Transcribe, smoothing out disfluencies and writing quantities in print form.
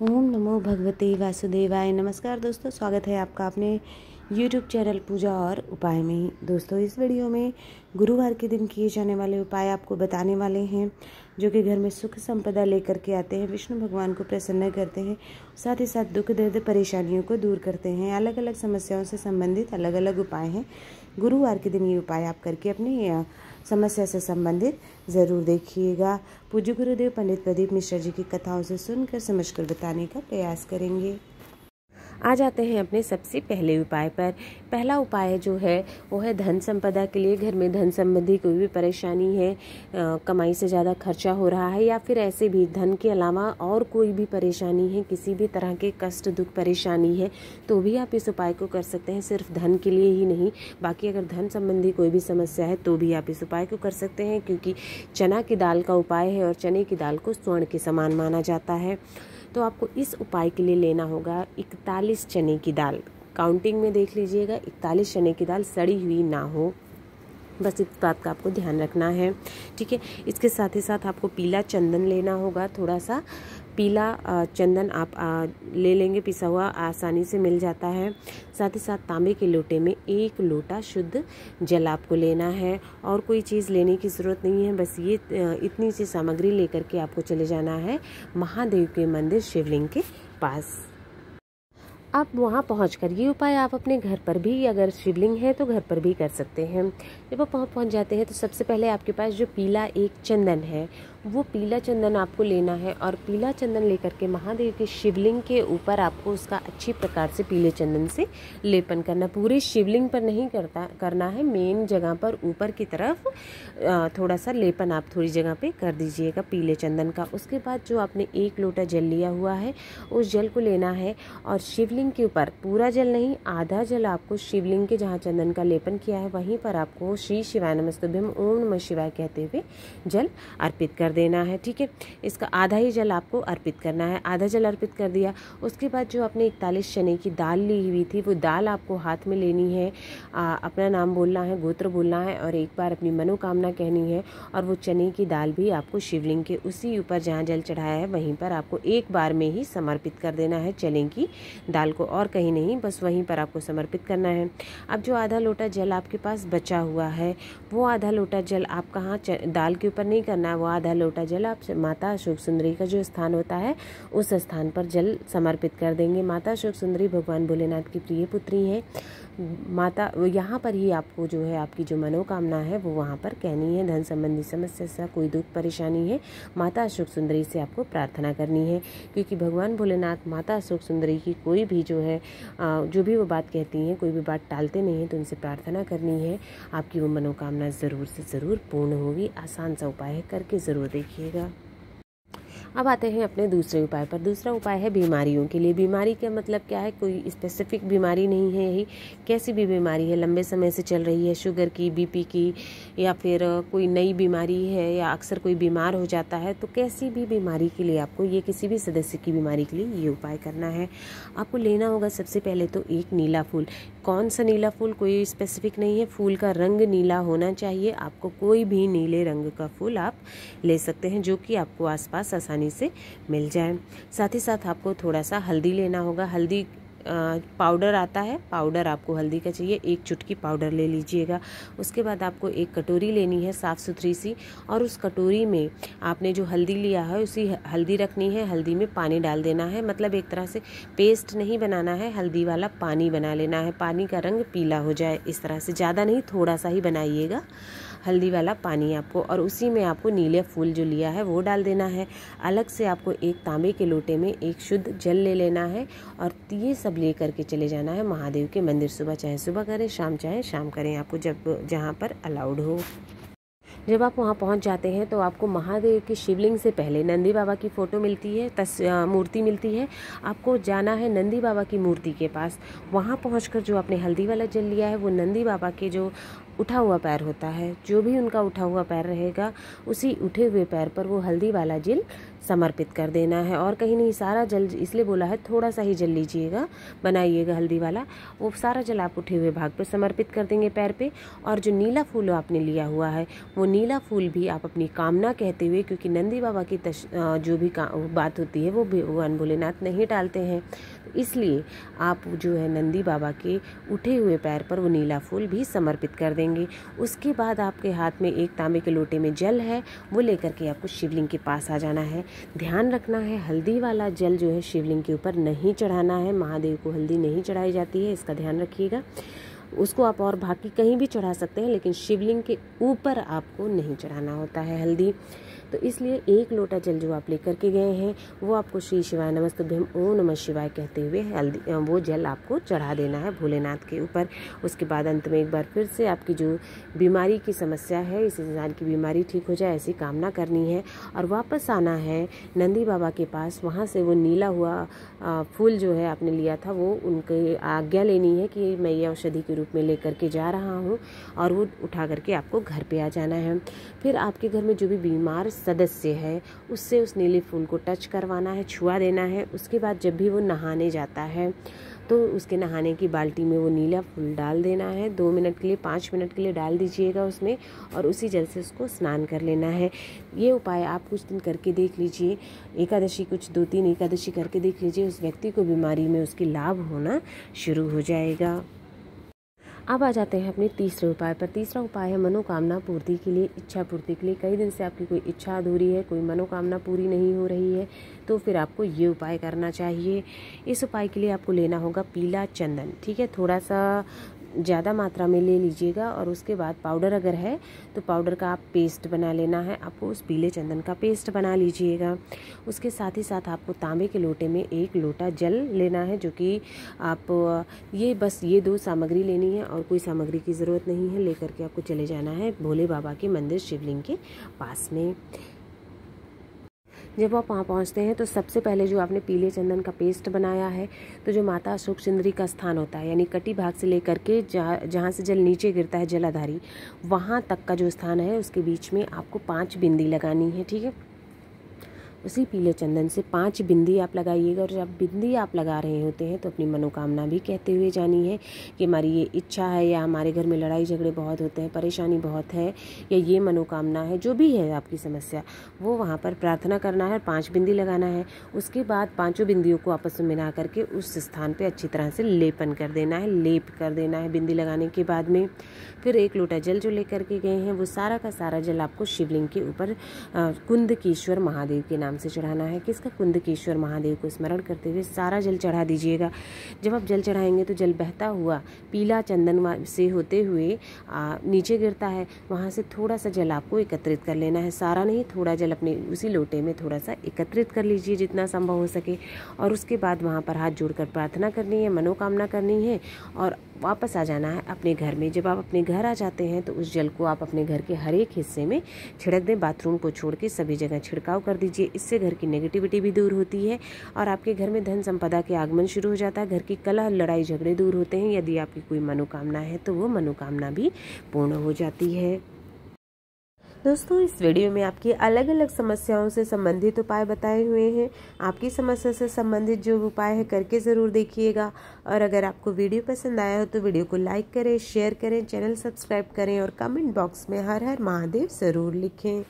ओम नमो भगवते वासुदेवाय। नमस्कार दोस्तों, स्वागत है आपका अपने YouTube चैनल पूजा और उपाय में। दोस्तों, इस वीडियो में गुरुवार के दिन किए जाने वाले उपाय आपको बताने वाले हैं, जो कि घर में सुख संपदा लेकर के आते हैं, विष्णु भगवान को प्रसन्न करते हैं, साथ ही साथ दुख दर्द परेशानियों को दूर करते हैं। अलग अलग समस्याओं से संबंधित अलग अलग उपाय हैं। गुरुवार के दिन ये उपाय आप करके अपनी समस्या से संबंधित ज़रूर देखिएगा। पूज्य गुरुदेव पंडित प्रदीप मिश्रा जी की कथाओं से सुनकर समझकर बताने का प्रयास करेंगे। आ जाते हैं अपने सबसे पहले उपाय पर। पहला उपाय जो है वो है धन संपदा के लिए। घर में धन संबंधी कोई भी परेशानी है, कमाई से ज़्यादा खर्चा हो रहा है, या फिर ऐसे भी धन के अलावा और कोई भी परेशानी है, किसी भी तरह के कष्ट दुख परेशानी है, तो भी आप इस उपाय को कर सकते हैं। सिर्फ धन के लिए ही नहीं, बाकी अगर धन संबंधी कोई भी समस्या है तो भी आप इस उपाय को कर सकते हैं, क्योंकि चना की दाल का उपाय है और चने की दाल को स्वर्ण के समान माना जाता है। तो आपको इस उपाय के लिए लेना होगा 41 चने की दाल। काउंटिंग में देख लीजिएगा, 41 चने की दाल सड़ी हुई ना हो, बस इस बात का आपको ध्यान रखना है, ठीक है। इसके साथ ही साथ आपको पीला चंदन लेना होगा। थोड़ा सा पीला चंदन आप ले लेंगे, पिसा हुआ आसानी से मिल जाता है। साथ ही साथ तांबे के लोटे में 1 लोटा शुद्ध जल आपको लेना है, और कोई चीज़ लेने की ज़रूरत नहीं है। बस ये इतनी सी सामग्री लेकर के आपको चले जाना है महादेव के मंदिर शिवलिंग के पास। आप वहाँ पहुँचकर ये उपाय आप अपने घर पर भी, अगर शिवलिंग है तो घर पर भी कर सकते हैं। जब आप वहाँ पहुँच जाते हैं तो सबसे पहले आपके पास जो पीला एक चंदन है, वो पीला चंदन आपको लेना है, और पीला चंदन लेकर के महादेव के शिवलिंग के ऊपर आपको उसका अच्छी प्रकार से पीले चंदन से लेपन करना। पूरे शिवलिंग पर नहीं करना है, मेन जगह पर ऊपर की तरफ थोड़ा सा लेपन आप थोड़ी जगह पे कर दीजिएगा पीले चंदन का। उसके बाद जो आपने 1 लोटा जल लिया हुआ है, उस जल को लेना है और शिवलिंग के ऊपर, पूरा जल नहीं, आधा जल आपको शिवलिंग के जहाँ चंदन का लेपन किया है वहीं पर आपको श्री शिवाय नमस्तुभ्यम ओम नमः शिवाय कहते हुए जल अर्पित कर देना है, ठीक है। इसका आधा ही जल आपको अर्पित करना है। आधा जल अर्पित कर दिया, उसके बाद जो आपने 41 चने की दाल ली हुई थी, वो दाल आपको हाथ में लेनी है, अपना नाम बोलना है, गोत्र बोलना है, और एक बार अपनी मनोकामना कहनी है। और वो चने की दाल भी आपको शिवलिंग के उसी ऊपर जहाँ जल चढ़ाया है वहीं पर आपको एक बार में ही समर्पित कर देना है, चने की दाल को, और कहीं नहीं, बस वहीं पर आपको समर्पित करना है। अब जो आधा लोटा जल आपके पास बचा हुआ है, वो आधा लोटा जल आप कहाँ दाल के ऊपर नहीं करना है, वो आधा लोटा जल आप माता अशोक सुंदरी का जो स्थान होता है उस स्थान पर जल समर्पित कर देंगे। माता अशोक सुंदरी भगवान भोलेनाथ की प्रिय पुत्री है माता। यहाँ पर ही आपको जो है आपकी जो मनोकामना है वो वहाँ पर कहनी है। धन संबंधी समस्या से कोई दुख परेशानी है, माता अशोक सुंदरी से आपको प्रार्थना करनी है, क्योंकि भगवान भोलेनाथ माता अशोक सुंदरी की कोई भी जो है जो भी वो बात कहती हैं, कोई भी बात टालते नहीं हैं, तो उनसे प्रार्थना करनी है। आपकी वो मनोकामना ज़रूर से ज़रूर पूर्ण होगी। आसान सा उपाय है, करके ज़रूर देखिएगा। अब आते हैं अपने दूसरे उपाय पर। दूसरा उपाय है बीमारियों के लिए। बीमारी का मतलब क्या है, कोई स्पेसिफिक बीमारी नहीं है, यही कैसी भी बीमारी है, लंबे समय से चल रही है, शुगर की, बीपी की, या फिर कोई नई बीमारी है, या अक्सर कोई बीमार हो जाता है, तो कैसी भी बीमारी के लिए आपको, ये किसी भी सदस्य की बीमारी के लिए ये उपाय करना है। आपको लेना होगा सबसे पहले तो एक नीला फूल। कौन सा नीला फूल, कोई स्पेसिफिक नहीं है, फूल का रंग नीला होना चाहिए। आपको कोई भी नीले रंग का फूल आप ले सकते हैं, जो कि आपको आसपास आसानी से मिल जाए। साथ ही साथ आपको थोड़ा सा हल्दी लेना होगा। हल्दी पाउडर आता है, पाउडर आपको हल्दी का चाहिए, 1 चुटकी पाउडर ले लीजिएगा। उसके बाद आपको एक कटोरी लेनी है साफ़ सुथरी सी, और उस कटोरी में आपने जो हल्दी लिया है उसी हल्दी रखनी है। हल्दी में पानी डाल देना है, मतलब एक तरह से पेस्ट नहीं बनाना है, हल्दी वाला पानी बना लेना है। पानी का रंग पीला हो जाए इस तरह से, ज़्यादा नहीं, थोड़ा सा ही बनाइएगा हल्दी वाला पानी आपको, और उसी में आपको नीले फूल जो लिया है वो डाल देना है। अलग से आपको एक तांबे के लोटे में एक शुद्ध जल ले लेना है, और ये सब ले करके चले जाना है महादेव के मंदिर। सुबह चाहे सुबह करें, शाम चाहे शाम करें, आपको जब जहाँ पर अलाउड हो। जब आप वहाँ पहुँच जाते हैं तो आपको महादेव की शिवलिंग से पहले नंदी बाबा की फ़ोटो मिलती है, मूर्ति मिलती है। आपको जाना है नंदी बाबा की मूर्ति के पास। वहाँ पहुँचकर जो आपने हल्दी वाला जल लिया है, वो नंदी बाबा के जो उठा हुआ पैर होता है, जो भी उनका उठा हुआ पैर रहेगा, उसी उठे हुए पैर पर वो हल्दी वाला जल समर्पित कर देना है। और कहीं नहीं, सारा जल, इसलिए बोला है थोड़ा सा ही जल लीजिएगा, बनाइएगा हल्दी वाला। वो सारा जल आप उठे हुए भाग पर समर्पित कर देंगे पैर पे। और जो नीला फूल आपने लिया हुआ है, वो नीला फूल भी आप अपनी कामना कहते हुए, क्योंकि नंदी बाबा की जो भी बात होती है वो भगवान भोलेनाथ नहीं टालते हैं, इसलिए आप जो है नंदी बाबा के उठे हुए पैर पर वो नीला फूल भी समर्पित कर देंगे। उसके बाद आपके हाथ में एक तांबे के लोटे में जल है, वो लेकर के आपको शिवलिंग के पास आ जाना है। ध्यान रखना है, हल्दी वाला जल जो है शिवलिंग के ऊपर नहीं चढ़ाना है। महादेव को हल्दी नहीं चढ़ाई जाती है, इसका ध्यान रखिएगा। उसको आप और बाकी कहीं भी चढ़ा सकते हैं, लेकिन शिवलिंग के ऊपर आपको नहीं चढ़ाना होता है हल्दी। तो इसलिए 1 लोटा जल जो आप लेकर के गए हैं, वो आपको श्री शिवाय नमस्तुभ्यम ओम नमः शिवाय कहते हुए हल्दी वो जल आपको चढ़ा देना है भोलेनाथ के ऊपर। उसके बाद अंत में एक बार फिर से आपकी जो बीमारी की समस्या है, इस इंसान की बीमारी ठीक हो जाए, ऐसी कामना करनी है और वापस आना है नंदी बाबा के पास। वहाँ से वो नीला हुआ फूल जो है आपने लिया था, वो उनकी आज्ञा लेनी है कि मैं ये औषधि के रूप में लेकर के जा रहा हूँ, और वो उठा करके आपको घर पे आ जाना है। फिर आपके घर में जो भी बीमार सदस्य है, उससे उस नीले फूल को टच करवाना है, छुआ देना है। उसके बाद जब भी वो नहाने जाता है, तो उसके नहाने की बाल्टी में वो नीला फूल डाल देना है। 2 मिनट के लिए, 5 मिनट के लिए डाल दीजिएगा उसमें, और उसी जल से उसको स्नान कर लेना है। ये उपाय आप कुछ दिन करके देख लीजिए, एकादशी, कुछ 2-3 एकादशी करके देख लीजिए, उस व्यक्ति को बीमारी में उसकी लाभ होना शुरू हो जाएगा। अब आ जाते हैं अपने तीसरे उपाय पर। तीसरा उपाय है मनोकामना पूर्ति के लिए, इच्छा पूर्ति के लिए। कई दिन से आपकी कोई इच्छा अधूरी है, कोई मनोकामना पूरी नहीं हो रही है, तो फिर आपको ये उपाय करना चाहिए। इस उपाय के लिए आपको लेना होगा पीला चंदन, ठीक है, थोड़ा सा ज़्यादा मात्रा में ले लीजिएगा। और उसके बाद पाउडर अगर है तो पाउडर का आप पेस्ट बना लेना है, आपको उस पीले चंदन का पेस्ट बना लीजिएगा। उसके साथ ही साथ आपको तांबे के लोटे में 1 लोटा जल लेना है, जो कि आप ये 2 सामग्री लेनी है और कोई सामग्री की ज़रूरत नहीं है। लेकर के आपको चले जाना है भोले बाबा के मंदिर शिवलिंग के पास में। जब आप वहाँ पहुँचते हैं तो सबसे पहले जो आपने पीले चंदन का पेस्ट बनाया है, तो जो माता अशोक सुंदरी का स्थान होता है, यानी कटी भाग से लेकर के जहाँ से जल नीचे गिरता है जलाधारी, वहाँ तक का जो स्थान है, उसके बीच में आपको 5 बिंदी लगानी है, ठीक है। उसी पीले चंदन से 5 बिंदी आप लगाइएगा। और जब बिंदी आप लगा रहे होते हैं तो अपनी मनोकामना भी कहते हुए जानी है कि हमारी ये इच्छा है, या हमारे घर में लड़ाई झगड़े बहुत होते हैं, परेशानी बहुत है, या ये मनोकामना है, जो भी है आपकी समस्या, वो वहाँ पर प्रार्थना करना है, 5 बिंदी लगाना है। उसके बाद 5 बिंदियों को आपस में मिला करके उस स्थान पर अच्छी तरह से लेपन कर देना है, लेप कर देना है बिंदी लगाने के बाद में। फिर 1 लोटा जल जो लेकर के गए हैं, वो सारा का सारा जल आपको शिवलिंग के ऊपर कुंदकेश्वर महादेव के नाम से चढ़ाना है। किसका? कुंदकेश्वर महादेव को स्मरण करते हुए सारा जल चढ़ा दीजिएगा। जब आप जल चढ़ाएंगे तो जल बहता हुआ पीला चंदन से होते हुए नीचे गिरता है, वहाँ से थोड़ा सा जल आपको एकत्रित कर लेना है, सारा नहीं, थोड़ा जल अपने उसी लोटे में थोड़ा सा एकत्रित कर लीजिए जितना संभव हो सके। और उसके बाद वहाँ पर हाथ जोड़कर प्रार्थना करनी है, मनोकामना करनी है और वापस आ जाना है अपने घर में। जब आप अपने घर आ जाते हैं तो उस जल को आप अपने घर के हर एक हिस्से में छिड़क दें, बाथरूम को छोड़ के सभी जगह छिड़काव कर दीजिए। इससे घर की नेगेटिविटी भी दूर होती है और आपके घर में धन संपदा के आगमन शुरू हो जाता है। घर की कलह, लड़ाई झगड़े दूर होते हैं। यदि आपकी कोई मनोकामना है तो वो मनोकामना भी पूर्ण हो जाती है। दोस्तों, इस वीडियो में आपकी अलग अलग समस्याओं से संबंधित उपाय बताए हुए हैं। आपकी समस्या से संबंधित जो उपाय है करके ज़रूर देखिएगा। और अगर आपको वीडियो पसंद आया हो तो वीडियो को लाइक करें, शेयर करें, चैनल सब्सक्राइब करें और कमेंट बॉक्स में हर हर महादेव ज़रूर लिखें।